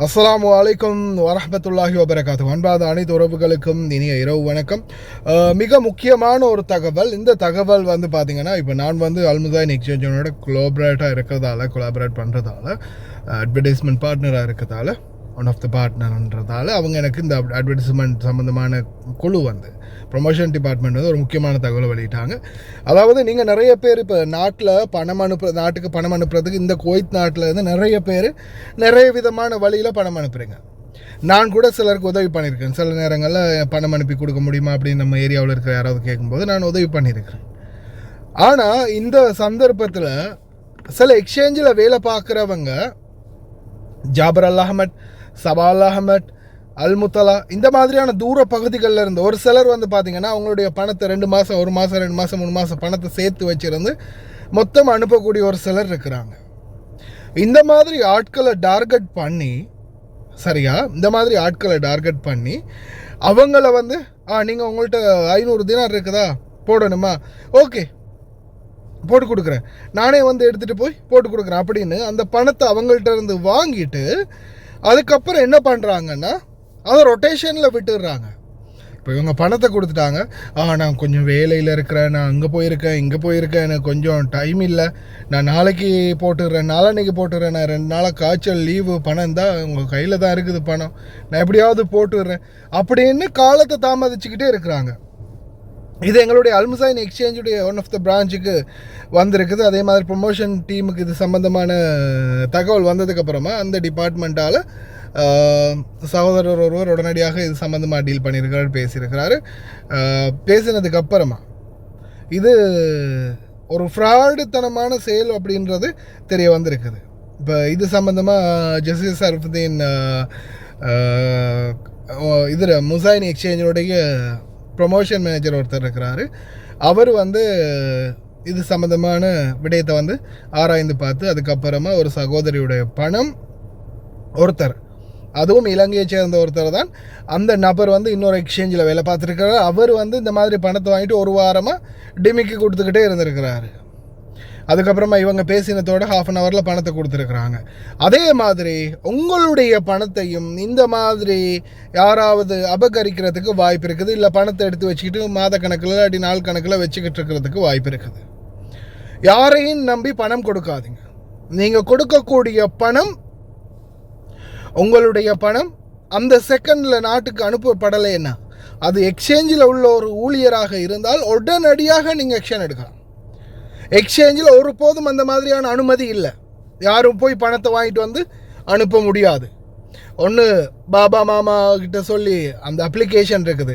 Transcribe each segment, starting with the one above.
அஸ்ஸலாமு அலைக்கும் வரஹ்மத்துல்லாஹி வபரகாத்துஹு. அன்பாத அனைத்து உறவுகளுக்கும் இனிய இரவு வணக்கம். மிக முக்கியமான ஒரு தகவல். இந்த தகவல் வந்து பார்த்தீங்கன்னா, இப்போ நான் வந்து அல்முதாயின் எக்ஸ்சேஞ்சோட கொலாபரேட் பண்ணுறதால அட்வர்டைஸ்மெண்ட் பார்ட்னராக இருக்கிறதால ஒன் ஆஃப் த பார்ட்னர்ன்றதால அவங்க எனக்கு இந்த அட்வர்டைஸ்மெண்ட் சம்மந்தமான குழு வந்து ப்ரொமோஷன் டிபார்ட்மெண்ட் வந்து ஒரு முக்கியமான தகவலை வெளியிட்டாங்க. அதாவது நீங்கள் நிறைய பேர் இப்போ நாட்டுக்கு பணம் அனுப்புறதுக்கு இந்த குவைத் நாட்டில் இருந்து நிறைய பேர் நிறைய விதமான வழியில் பணம் அனுப்புகிறீங்க. நான் கூட சிலருக்கு உதவி பண்ணியிருக்கேன். சில நேரங்களில் பணம் அனுப்பி கொடுக்க முடியுமா அப்படின்னு நம்ம ஏரியாவில் இருக்கிற யாராவது கேட்கும்போது நான் உதவி பண்ணியிருக்கிறேன். ஆனால் இந்த சந்தர்ப்பத்தில் சில எக்ஸ்சேஞ்சில் வேலை பார்க்குறவங்க ஜாபர் அல் அஹமட், சபா அல் அஹமட், அல்முத்தலா இந்த மாதிரியான தூர பகுதிகளில் இருந்து ஒரு சிலர் வந்து பார்த்திங்கன்னா அவங்களுடைய பணத்தை 2 மாதம் 1 மாதம் 2 மாதம் 3 மாதம் பணத்தை சேர்த்து வச்சுருந்து மொத்தம் அனுப்பக்கூடிய ஒரு சிலர் இருக்கிறாங்க. இந்த மாதிரி ஆட்களை டார்கெட் பண்ணி அவங்கள வந்து நீங்கள் உங்கள்கிட்ட 500 தினார் இருக்குதா போடணுமா, ஓகே போட்டு கொடுக்குறேன், நானே வந்து எடுத்துகிட்டு போய் போட்டு கொடுக்குறேன் அப்படின்னு அந்த பணத்தை அவங்கள்ட்ட இருந்து வாங்கிட்டு அதுக்கப்புறம் என்ன பண்ணுறாங்கன்னா அதை ரொட்டேஷனில் விட்டுடுறாங்க. இப்போ இவங்க பணத்தை கொடுத்துட்டாங்க, நான் கொஞ்சம் வேலையில் இருக்கிறேன், நான் அங்கே போயிருக்கேன் இங்கே போயிருக்கேன், எனக்கு கொஞ்சம் டைம் இல்லை, நான் நாளைக்கு போட்டுடுறேன், நாளான்னைக்கு போட்டுடுறேன், நான் 2 நாளாக காய்ச்சல் லீவு, பணம் தான் உங்கள் கையில் தான் இருக்குது, பணம் நான் எப்படியாவது போட்டுடுறேன் அப்படின்னு காலத்தை தாமதிச்சுக்கிட்டே இருக்கிறாங்க. இது எங்களுடைய அல்முதாயின் எக்ஸ்சேஞ்சுடைய ஒன் ஆஃப் த பிரான்ச்சுக்கு வந்திருக்குது. அதே மாதிரி ப்ரொமோஷன் டீமுக்கு இது சம்மந்தமான தகவல் வந்ததுக்கப்புறமா அந்த டிபார்ட்மெண்ட்டால் சகோதரர் ஒருவர் உடனடியாக இது சம்மந்தமாக டீல் பண்ணியிருக்கிறார், பேசியிருக்கிறாரு. பேசினதுக்கப்புறமா இது ஒரு ஃப்ராடுத்தனமான செயல் அப்படின்றது தெரிய வந்திருக்குது. இப்போ இது சம்மந்தமாக ஜஸ்டிஸ் அர்ஃபுதீன் இதில் முசாயின் எக்ஸ்சேஞ்சோடைய ப்ரொமோஷன் மேனேஜர் ஒருத்தர் இருக்கிறாரு. அவர் வந்து இது சம்மந்தமான விடயத்தை வந்து ஆராய்ந்து பார்த்து அதுக்கப்புறமா ஒரு சகோதரியுடைய பணம் ஒருத்தர், அதுவும் இலங்கையை சேர்ந்த ஒருத்தர் தான், அந்த நபர் வந்து இன்னொரு எக்ஸ்சேஞ்சில் வேலை பார்த்துருக்கிறார். அவர் வந்து இந்த மாதிரி பணத்தை வாங்கிட்டு 1 வாரமாக டிமிக்கி கொடுத்துக்கிட்டே இருந்திருக்கிறாரு. அதுக்கப்புறமா இவங்க பேசினத்தோட 1/2 ஹவரில் பணத்தை கொடுத்துருக்குறாங்க. அதே மாதிரி உங்களுடைய பணத்தையும் இந்த மாதிரி யாராவது அபகரிக்கிறதுக்கு வாய்ப்பு இருக்குது. இல்லை பணத்தை எடுத்து வச்சுக்கிட்டு மாத கணக்கில் இல்லாட்டி நாள் கணக்கில் வச்சுக்கிட்டு இருக்கிறதுக்கு வாய்ப்பு இருக்குது. யாரையும் நம்பி பணம் கொடுக்காதீங்க. நீங்கள் கொடுக்கக்கூடிய பணம் உங்களுடைய பணம் அந்த செகண்டில் நாட்டுக்கு அனுப்பப்படலைன்னா அது எக்ஸ்சேஞ்சில் உள்ள ஒரு ஊழியராக இருந்தால் உடனடியாக நீங்கள் ஆக்ஷன் எடுக்கலாம். எக்ஸ்சேஞ்சில் ஒருபோதும் அந்த மாதிரியான அனுமதி இல்லை. யாரும் போய் பணத்தை வாங்கிட்டு வந்து அனுப்ப முடியாது. ஒன்று பாபா மாமா கிட்ட சொல்லி அந்த அப்ளிகேஷன் இருக்குது,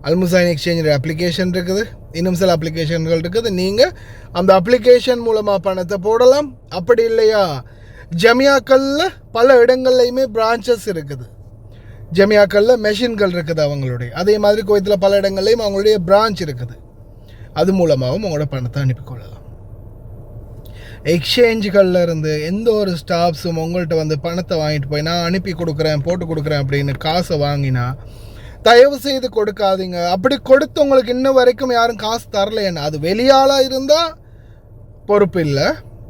அல்முதாயின் எக்ஸ்சேஞ்சோட அப்ளிகேஷன் இருக்குது, இன்னும் சில அப்ளிகேஷன்கள் இருக்குது. நீங்கள் அந்த அப்ளிகேஷன் மூலமாக பணத்தை போடலாம். அப்படி இல்லையா ஜமியாக்களில் பல இடங்கள்லையுமே பிரான்ச்சஸ் இருக்குது, ஜமியாக்களில் மெஷின்கள் இருக்குது அவங்களுடைய. அதே மாதிரி குவைத்தில் பல இடங்கள்லையும் அவங்களுடைய பிரான்ச் இருக்குது. அது மூலமாகவும் உங்களோட பணத்தை அனுப்பிக்கொள்ளலாம். எக்ஸ்சேஞ்சுகளில் இருந்து எந்த ஒரு ஸ்டாஃப்ஸும் உங்கள்கிட்ட வந்து பணத்தை வாங்கிட்டு போய் நான் அனுப்பி கொடுக்குறேன் போட்டு கொடுக்குறேன் அப்படின்னு காசை வாங்கினா தயவு செய்து கொடுக்காதீங்க. அப்படி கொடுத்து உங்களுக்கு இன்னும் வரைக்கும் யாரும் காசு தரலைன்னா அது வெளியாளாக இருந்தால் பொறுப்பு இல்லை.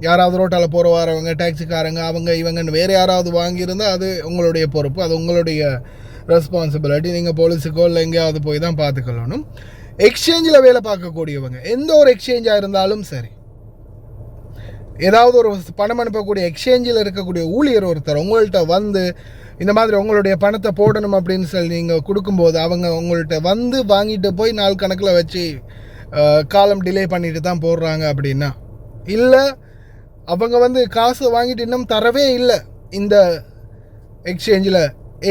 யாராவது ரோட்டால் போகிற வரவங்க, டாக்ஸிக்காரங்க, அவங்க இவங்கன்னு வேறு யாராவது வாங்கியிருந்தால் அது உங்களுடைய பொறுப்பு, அது உங்களுடைய ரெஸ்பான்சிபிலிட்டி. நீங்கள் போலீஸுக்கோ இல்லை எங்கேயாவது போய் தான் பார்த்துக்கொள்ளணும். எக்ஸ்சேஞ்சில் வேலை பார்க்கக்கூடியவங்க எந்த ஒரு எக்ஸ்சேஞ்சாக இருந்தாலும் சரி, ஏதாவது ஒரு பணம் அனுப்பக்கூடிய எக்ஸ்சேஞ்சில் இருக்கக்கூடிய ஊழியர் ஒருத்தர் உங்கள்கிட்ட வந்து இந்த மாதிரி உங்களுடைய பணத்தை போடணும் அப்படின்னு சொல்லி நீங்கள் கொடுக்கும்போது அவங்க உங்கள்கிட்ட வந்து வாங்கிட்டு போய் நாள் கணக்கில் வச்சு காலம் டிலே பண்ணிட்டு தான் போடுறாங்க அப்படின்னா, இல்லை அவங்க வந்து காசு வாங்கிட்டு இன்னும் தரவே இல்லை, இந்த எக்ஸ்சேஞ்சில்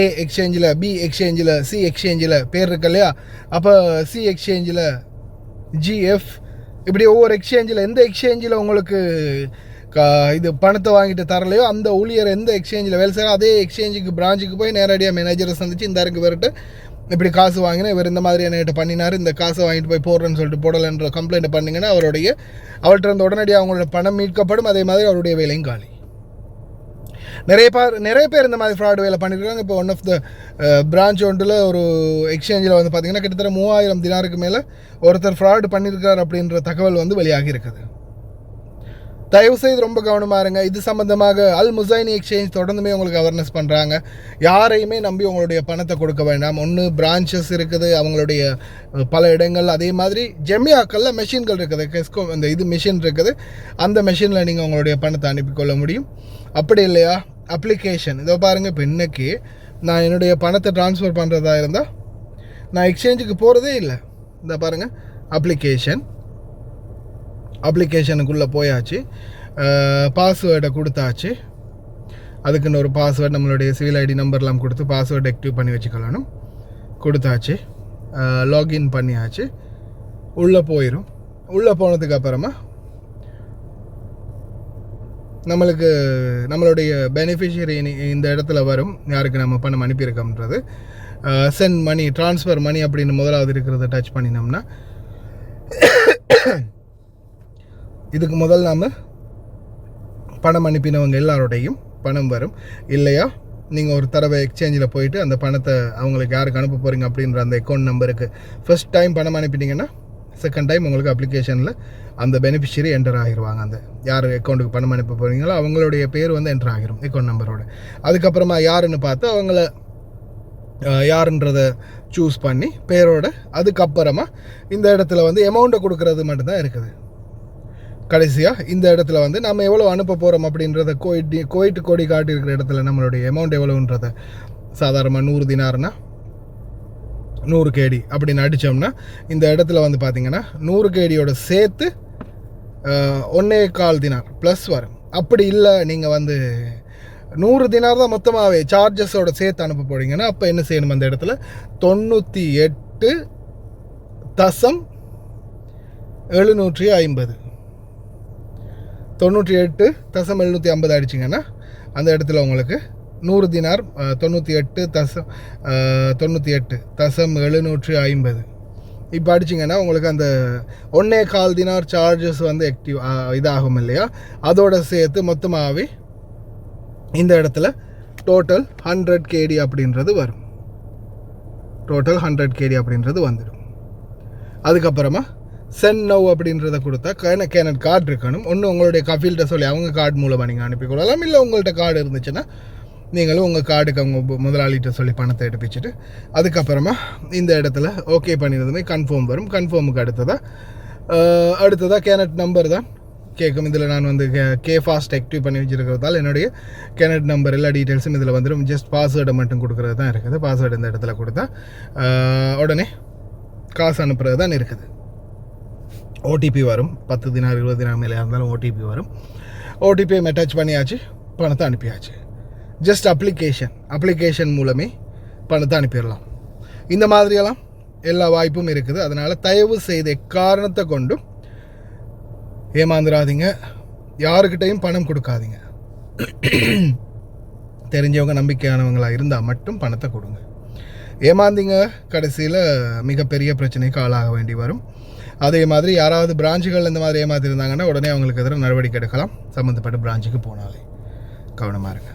ஏ எக்ஸ்சேஞ்சில், பி எக்ஸ்சேஞ்சில், சி எக்ஸ்சேஞ்சில் பேர் இருக்கு இல்லையா, அப்போ சி எக்ஸ்சேஞ்சில் ஜிஎஃப், இப்படி ஒவ்வொரு எக்ஸ்சேஞ்சில் எந்த எக்ஸ்சேஞ்சில் உங்களுக்கு இது பணத்தை வாங்கிட்டு தரலையோ அந்த ஊழியர் எந்த எக்ஸ்சேஞ்சில் வேலை செய்யறோ அதே எக்ஸ்சேஞ்சுக்கு பிரான்ச்சுக்கு போய் நேரடியாக மேனேஜரை சந்திச்சு இந்த இருக்கு வரட்டு இப்படி காசு வாங்கினா இவர் இந்த மாதிரி என்கிட்ட பண்ணினார், இந்த காசை வாங்கிட்டு போய் போடுறேன்னு சொல்லிட்டு போடலைன்ற கம்ப்ளைண்ட் பண்ணிங்கன்னா அவர்கிட்ட இருந்து உடனடியாக அவங்களோட பணம் மீட்கப்படும். அதே மாதிரி அவருடைய வேலையும் காலி. நிறைய பேர் இந்த மாதிரி ஃப்ராட் வேலை பண்ணியிருக்காங்க. இப்போ ஒன் ஆஃப் த பிரான்ச் ஒன்றில் ஒரு எக்ஸ்சேஞ்சில் வந்து பார்த்திங்கன்னா கிட்டத்தட்ட 3000 தினாருக்கு மேலே ஒருத்தர் ஃப்ராட் பண்ணியிருக்கார் அப்படின்ற தகவல் வந்து வெளியாகி இருக்குது. தயவு செய்து ரொம்ப கவனமாக இருங்க. இது சம்மந்தமாக அல் முசைனி எக்ஸ்சேஞ்ச் தொடர்ந்துமே உங்களுக்கு அவேர்னஸ் பண்ணுறாங்க. யாரையுமே நம்பி உங்களுடைய பணத்தை கொடுக்க வேண்டாம். ஒன்று பிரான்ச்சஸ் இருக்குது அவங்களுடைய பல இடங்கள், அதே மாதிரி ஜெமியாக்களில் மெஷின்கள் இருக்குது, கெஸ்கோ அந்த இது மிஷின் இருக்குது, அந்த மெஷினில் நீங்கள் உங்களுடைய பணத்தை அனுப்பிக்கொள்ள முடியும். அப்படி இல்லையா அப்ளிகேஷன் இதோ பாருங்கள். இப்போ இன்றைக்கி நான் என்னுடைய பணத்தை ட்ரான்ஸ்ஃபர் பண்ணுறதா இருந்தால் நான் எக்ஸ்சேஞ்சுக்கு போகிறதே இல்லை. இந்த பாருங்கள் அப்ளிகேஷனுக்குள்ளே போயாச்சு, பாஸ்வேர்டை கொடுத்தாச்சு. அதுக்குன்னு ஒரு பாஸ்வேர்டு நம்மளுடைய சிவில் ஐடி நம்பர்லாம் கொடுத்து பாஸ்வேர்டு ஆக்டிவ் பண்ணி வச்சுக்கொள்ளணும். கொடுத்தாச்சு, லாகின் பண்ணியாச்சு. உள்ளே போயிடும். உள்ளே போனதுக்கு அப்புறமா நம்மளுடைய பெனிஃபிஷியரி இந்த இடத்துல வரும், யாருக்கு நம்ம பணம் அனுப்பியிருக்கோம்ன்றது. சென்ட் மணி, ட்ரான்ஸ்ஃபர் மணி அப்படின்னு முதலாவது இருக்கிறத டச் பண்ணினோம்னா இதுக்கு முதல் நாம் பணம் அனுப்பினவங்க எல்லாரோடையும் பணம் வரும். இல்லையா நீங்கள் ஒரு தடவை எக்ஸ்சேஞ்சில் போயிட்டு அந்த பணத்தை அவங்களுக்கு யாருக்கு அனுப்ப போகிறீங்க அப்படின்ற அந்த அக்கௌண்ட் நம்பருக்கு ஃபர்ஸ்ட் டைம் பணம் அனுப்பிட்டீங்கன்னா செகண்ட் டைம் உங்களுக்கு அப்ளிகேஷனில் அந்த பெனிஃபிஷியரி என்டர் ஆகிடுவாங்க. அந்த யார் அக்கௌண்ட்டுக்கு பணம் அனுப்ப போகிறீங்களோ அவங்களுடைய பேர் வந்து என்டர் ஆகிரும் அக்கௌண்ட் நம்பரோட. அதுக்கப்புறமா யாருன்னு பார்த்து அவங்கள யாருன்றதை சூஸ் பண்ணி பேரோட அதுக்கப்புறமா இந்த இடத்துல வந்து அமௌண்ட்டை கொடுக்கறது மட்டும்தான் இருக்குது. கடைசியாக இந்த இடத்துல வந்து நம்ம எவ்வளோ அனுப்ப போகிறோம் அப்படின்றத கோயிட்டு கோடி காட்டியிருக்கிற இடத்துல நம்மளுடைய அமௌண்ட் எவ்வளோன்றதை சாதாரணமாக 100 தினார்னா 100 கேடி அப்படின்னு அடித்தோம்னா இந்த இடத்துல வந்து பார்த்திங்கன்னா 100 கேடியோட சேர்த்து 1.25 தினார் ப்ளஸ் வரும். அப்படி இல்லை நீங்கள் வந்து 100 தினார் தான் மொத்தமாகவே சார்ஜஸோட சேர்த்து அனுப்ப போகிறீங்கன்னா அப்போ என்ன செய்யணும், அந்த இடத்துல 98.750 98.750 அடிச்சிங்கன்னா அந்த இடத்துல உங்களுக்கு 100 தினார் 98.750 இப்போ அடிச்சிங்கன்னா உங்களுக்கு அந்த 1.25 தினார் சார்ஜஸ் வந்து ஆக்டிவ் இதாகும் இல்லையா, அதோட சேர்த்து மொத்தமாகவே இந்த இடத்துல டோட்டல் 100 கேடி அப்படின்றது வரும். டோட்டல் 100 கேடி அப்படின்றது வந்துடும். அதுக்கப்புறமா சென்ட் நவ் அப்படின்றத கொடுத்தா கேனட் கார்டு இருக்கணும். ஒன்று உங்களுடைய கஃபீல்கிட்ட சொல்லி அவங்க கார்டு மூலமாக நீங்கள் அனுப்பிக்கொள்ளலாம். இல்லை உங்கள்கிட்ட கார்டு இருந்துச்சுன்னா நீங்களும் உங்கள் கார்டுக்கு அவங்க முதலாளிகிட்ட சொல்லி பணத்தை எடுப்பிச்சுட்டு அதுக்கப்புறமா இந்த இடத்துல ஓகே பண்ணிடுறதுமே கன்ஃபார்ம் வரும். கன்ஃபார்முக்கு அடுத்ததாக கேனட் நம்பர் தான் கேட்கும். இதில் நான் வந்து ஃபாஸ்ட் ஆக்டிவ் பண்ணி வச்சுருக்கிறதால என்னுடைய கேனட் நம்பர் எல்லா டீட்டெயில்ஸும் இதில் வந்துடும். ஜஸ்ட் பாஸ்வேர்டை மட்டும் கொடுக்குறது தான் இருக்குது. பாஸ்வேர்டு இந்த இடத்துல கொடுத்தா உடனே காசு அனுப்புறது தான் இருக்குது. ஓடிபி வரும், 10 தினார் 20 தினார் மேலே இருந்தாலும் ஓடிபி வரும். ஓடிபியை அட்டாச் பண்ணியாச்சு, பணத்தை அனுப்பியாச்சு. ஜஸ்ட் அப்ளிகேஷன் மூலமே பணத்தை அனுப்பிடலாம். இந்த மாதிரியெல்லாம் எல்லா வாய்ப்பும் இருக்குது. அதனால் தயவு செய்து எக்காரணத்தை கொண்டும் ஏமாந்துடாதீங்க, யாருக்கிட்டையும் பணம் கொடுக்காதீங்க. தெரிஞ்சவங்க நம்பிக்கையானவங்களாக இருந்தால் மட்டும் பணத்தை கொடுங்க. ஏமாந்தீங்க கடைசியில் மிகப்பெரிய பிரச்சனைக்கு ஆளாக வேண்டி வரும். அதே மாதிரி யாராவது பிரான்ச்சுகள் இந்த மாதிரி ஏமாத்திருந்தாங்கன்னா உடனே அவங்களுக்கு எதிராக நடவடிக்கை எடுக்கலாம். சம்மந்தப்பட்ட பிரான்ச்சுக்கு போனாலே கவனமாக இருங்க.